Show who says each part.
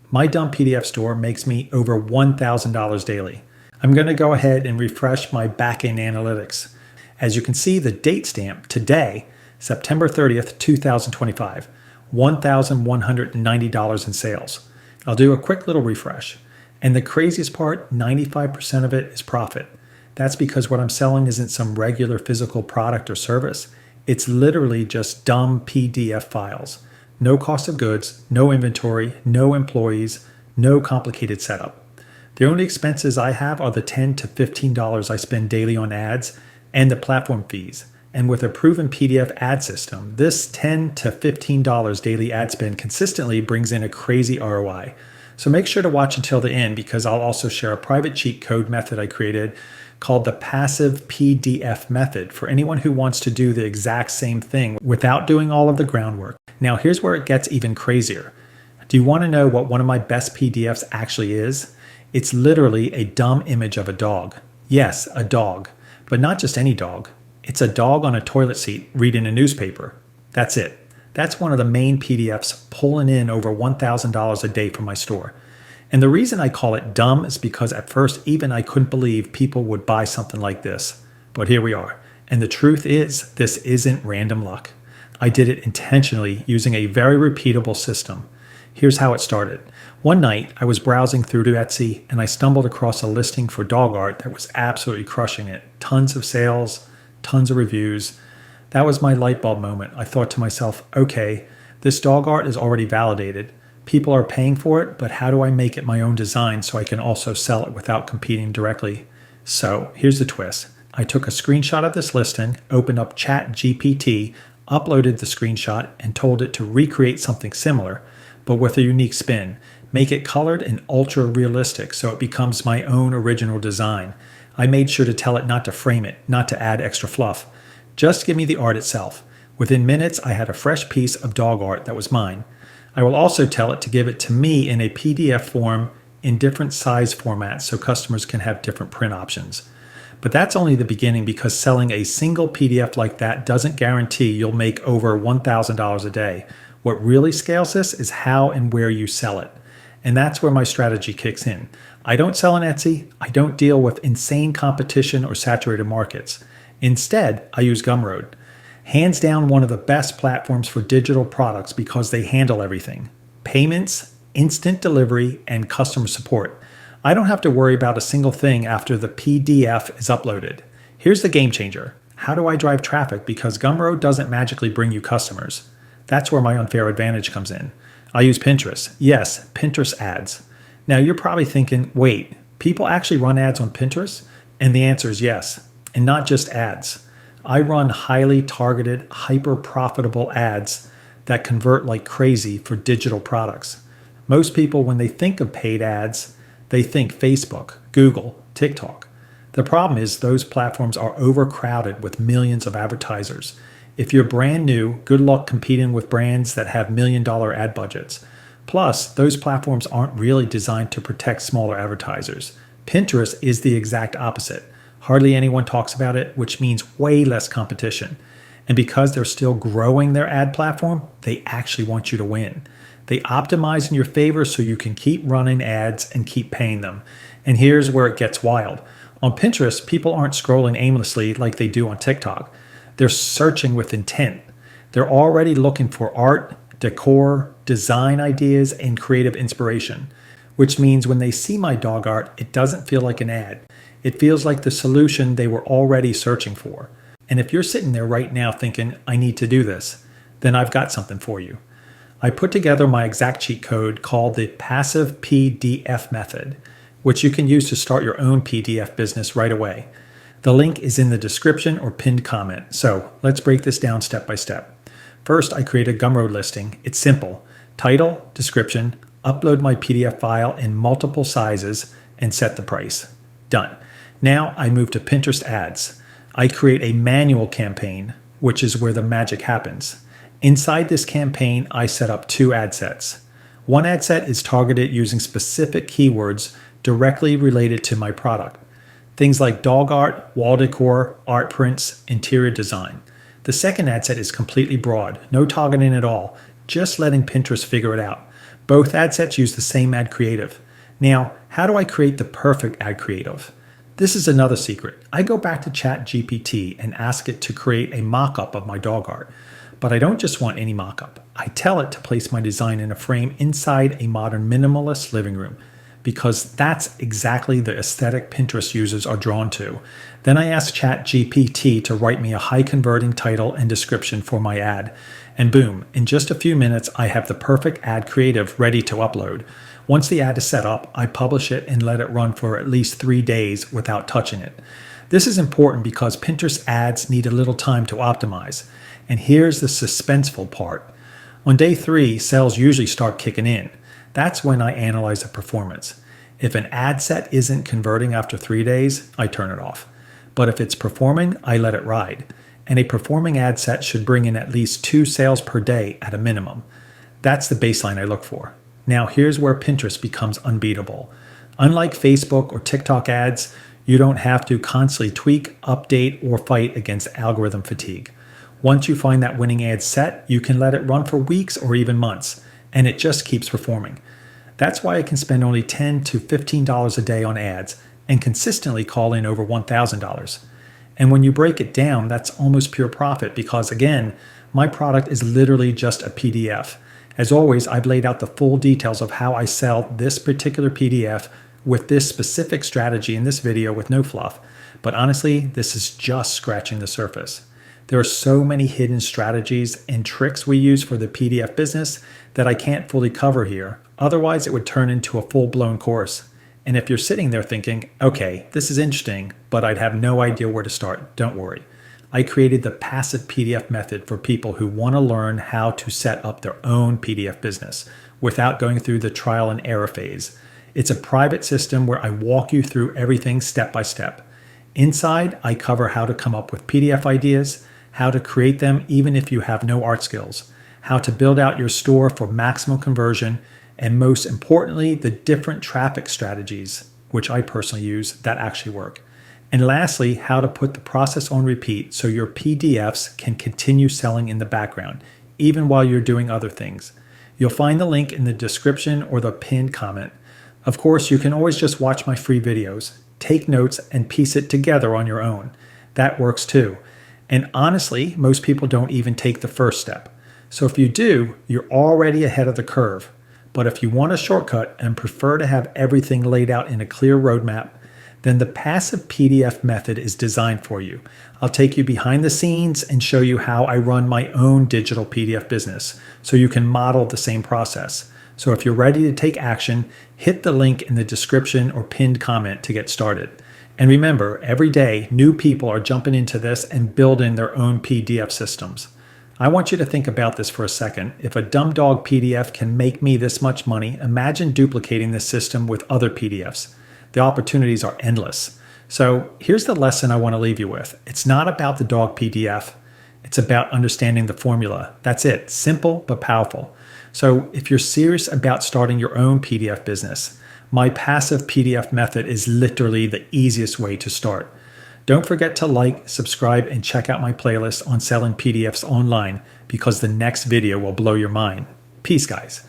Speaker 1: My dumb PDF store makes me over $1,000 daily. I'm going to go ahead and refresh my backend analytics. As you can see, the date stamp today, September 30th, 2025, $1,190 in sales. I'll do a quick little refresh. And the craziest part, 95% of it is profit. That's because what I'm selling isn't some regular physical product or service. It's literally just dumb PDF files. No cost of goods, no inventory, no employees, no complicated setup. The only expenses I have are the $10 to $15 I spend daily on ads and the platform fees. And with a proven PDF ad system, this $10 to $15 daily ad spend consistently brings in a crazy ROI. So make sure to watch until the end because I'll also share a private cheat code method I created called the passive PDF method for anyone who wants to do the exact same thing without doing all of the groundwork. Now here's where it gets even crazier. Do you want to know what one of my best PDFs actually is? It's literally a dumb image of a dog. Yes, a dog, but not just any dog. It's a dog on a toilet seat reading a newspaper. That's it. That's one of the main PDFs pulling in over $1,000 a day from my store. And the reason I call it dumb is because at first even I couldn't believe people would buy something like this. But here we are. And the truth is, this isn't random luck. I did it intentionally using a very repeatable system. Here's how it started. One night, I was browsing through to Etsy and I stumbled across a listing for dog art that was absolutely crushing it. Tons of sales, tons of reviews. That was my light bulb moment. I thought to myself, okay, this dog art is already validated. People are paying for it, but how do I make it my own design so I can also sell it without competing directly? So here's the twist. I took a screenshot of this listing, opened up ChatGPT, uploaded the screenshot, and told it to recreate something similar, but with a unique spin. Make it colored and ultra realistic so it becomes my own original design. I made sure to tell it not to frame it, not to add extra fluff. Just give me the art itself. Within minutes, I had a fresh piece of dog art that was mine. I will also tell it to give it to me in a PDF form in different size formats so customers can have different print options. But that's only the beginning because selling a single PDF like that doesn't guarantee you'll make over $1,000 a day. What really scales this is how and where you sell it. And that's where my strategy kicks in. I don't sell on Etsy. I don't deal with insane competition or saturated markets. Instead, I use Gumroad. Hands down one of the best platforms for digital products because they handle everything. Payments, instant delivery, and customer support. I don't have to worry about a single thing after the PDF is uploaded. Here's the game changer. How do I drive traffic? Because Gumroad doesn't magically bring you customers. That's where my unfair advantage comes in. I use Pinterest. Yes, Pinterest ads. Now you're probably thinking, wait, people actually run ads on Pinterest? And the answer is yes. And not just ads. I run highly targeted, hyper-profitable ads that convert like crazy for digital products. Most people, when they think of paid ads, they think Facebook, Google, TikTok. The problem is those platforms are overcrowded with millions of advertisers. If you're brand new, good luck competing with brands that have million-dollar ad budgets. Plus, those platforms aren't really designed to protect smaller advertisers. Pinterest is the exact opposite. Hardly anyone talks about it, which means way less competition. And because they're still growing their ad platform, they actually want you to win. They optimize in your favor so you can keep running ads and keep paying them. And here's where it gets wild. On Pinterest, people aren't scrolling aimlessly like they do on TikTok. They're searching with intent. They're already looking for art, decor, design ideas, and creative inspiration. Which means when they see my dog art, it doesn't feel like an ad. It feels like the solution they were already searching for. And if you're sitting there right now thinking, I need to do this, then I've got something for you. I put together my exact cheat code called the passive PDF method, which you can use to start your own PDF business right away. The link is in the description or pinned comment. So let's break this down step by step. First, I create a Gumroad listing. It's simple. Title, description, upload my PDF file in multiple sizes, and set the price. Done. Now I move to Pinterest ads. I create a manual campaign, which is where the magic happens. Inside this campaign, I set up 2 ad sets. One ad set is targeted using specific keywords directly related to my product. Things like dog art, wall decor, art prints, interior design. The second ad set is completely broad, no targeting at all, just letting Pinterest figure it out. Both ad sets use the same ad creative. Now, how do I create the perfect ad creative? This is another secret. I go back to ChatGPT and ask it to create a mock-up of my dog art. But I don't just want any mock-up. I tell it to place my design in a frame inside a modern minimalist living room, because that's exactly the aesthetic Pinterest users are drawn to. Then I ask ChatGPT to write me a high-converting title and description for my ad. And boom, in just a few minutes, I have the perfect ad creative ready to upload. Once the ad is set up, I publish it and let it run for at least 3 days without touching it. This is important because Pinterest ads need a little time to optimize. And here's the suspenseful part. On day 3, sales usually start kicking in. That's when I analyze the performance. If an ad set isn't converting after 3 days, I turn it off. But if it's performing, I let it ride. And a performing ad set should bring in at least 2 sales per day at a minimum. That's the baseline I look for. Now here's where Pinterest becomes unbeatable. Unlike Facebook or TikTok ads, you don't have to constantly tweak, update, or fight against algorithm fatigue. Once you find that winning ad set, you can let it run for weeks or even months, and it just keeps performing. That's why I can spend only $10 to $15 a day on ads and consistently call in over $1,000. And when you break it down, that's almost pure profit because, again, my product is literally just a PDF. As always, I've laid out the full details of how I sell this particular PDF with this specific strategy in this video with no fluff. But honestly, this is just scratching the surface. There are so many hidden strategies and tricks we use for the PDF business that I can't fully cover here. Otherwise, it would turn into a full-blown course. And if you're sitting there thinking, okay, this is interesting, but I'd have no idea where to start, don't worry. I created the passive PDF method for people who want to learn how to set up their own PDF business without going through the trial and error phase. It's a private system where I walk you through everything step by step. Inside, I cover how to come up with PDF ideas, how to create them even if you have no art skills, how to build out your store for maximum conversion, and most importantly, the different traffic strategies, which I personally use, that actually work. And lastly, how to put the process on repeat so your PDFs can continue selling in the background, even while you're doing other things. You'll find the link in the description or the pinned comment. Of course, you can always just watch my free videos, take notes, and piece it together on your own. That works too. And honestly, most people don't even take the first step. So if you do, you're already ahead of the curve. But if you want a shortcut and prefer to have everything laid out in a clear roadmap, then the passive PDF method is designed for you. I'll take you behind the scenes and show you how I run my own digital PDF business so you can model the same process. So if you're ready to take action, hit the link in the description or pinned comment to get started. And remember, every day, new people are jumping into this and building their own PDF systems. I want you to think about this for a second. If a dumb dog PDF can make me this much money, imagine duplicating this system with other PDFs. The opportunities are endless. So here's the lesson I want to leave you with. It's not about the dog PDF. It's about understanding the formula. That's it. Simple but powerful. So if you're serious about starting your own PDF business, my passive PDF method is literally the easiest way to start. Don't forget to like, subscribe, and check out my playlist on selling PDFs online because the next video will blow your mind. Peace, guys.